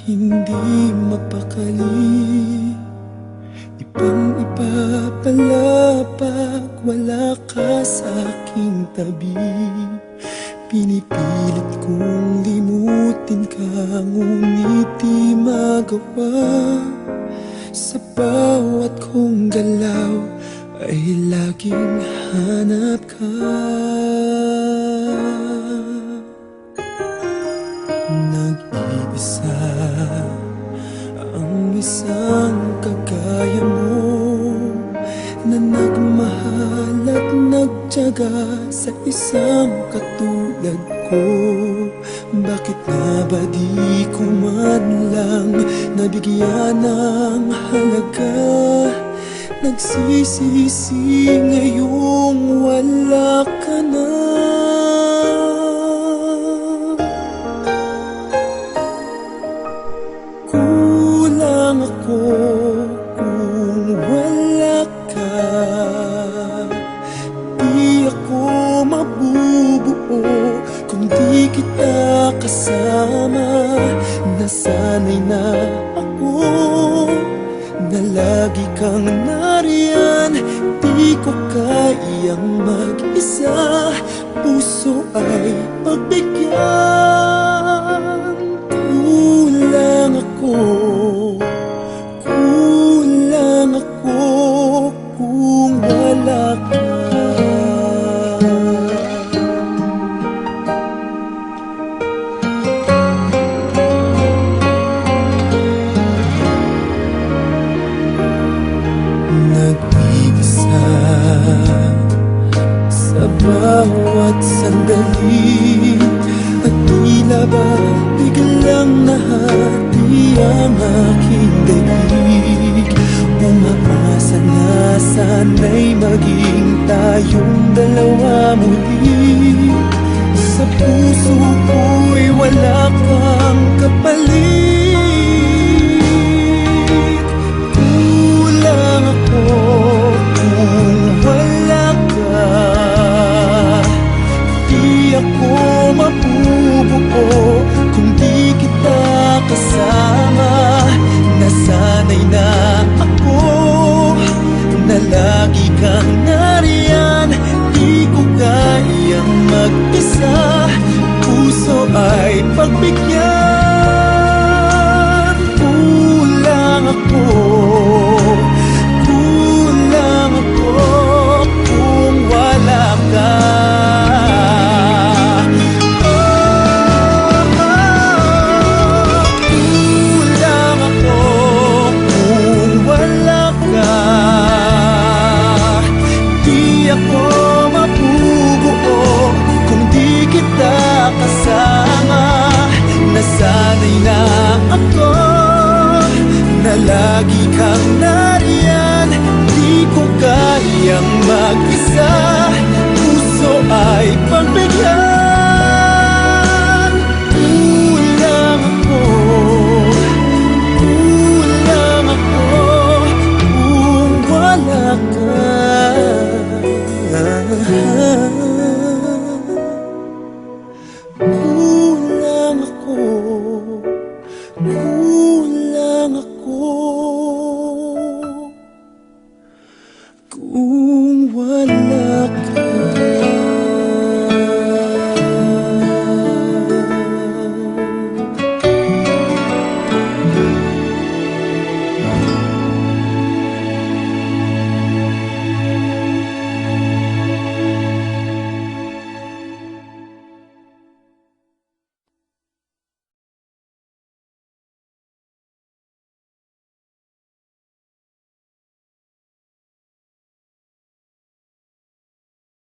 hindi mapakali. Ibang-iba pala pag wala ka sa aking tabi. Pinipilit kong limutin ka, ngunit di magawa. Sa bawat kong galaw ay laging hanap ka. Nag-iisa ang isang kagaya mo, na nagmahal at nagtiyaga sa isang katulad ko. Bakit nga ba di ko man lang nabigyan ng halaga? Nagsisisi ngayong wala ka na. Kulang ako kung wala ka. Di ako mabubuo kung di kita kasama. Nasanay na ako na lagi kang nariyan. Di ko kayang mag-isa, puso ay pagbigyan. Kulang ako kung wala ka. Nag-iisa sa bawat sandali, at tila ba biglang nahati ang aking daig. Umaasa na sana'y maging tayong dalawa muli. Sa puso ko'y wala kang kapalit. Kulang ako kung wala ka. Di ako mabubuo kung di kita kasama. Nasanay na ako na lagi kang nariyan. Di ko kayang mag-isa, puso ay pagbigyan. Kulang ako kung wala ka. Nasanay na ako na lagi kang nariyan. Di ko kayang mag-isa, puso ay pagbigyan. Kulang ako kung wala ka. Kulang ako.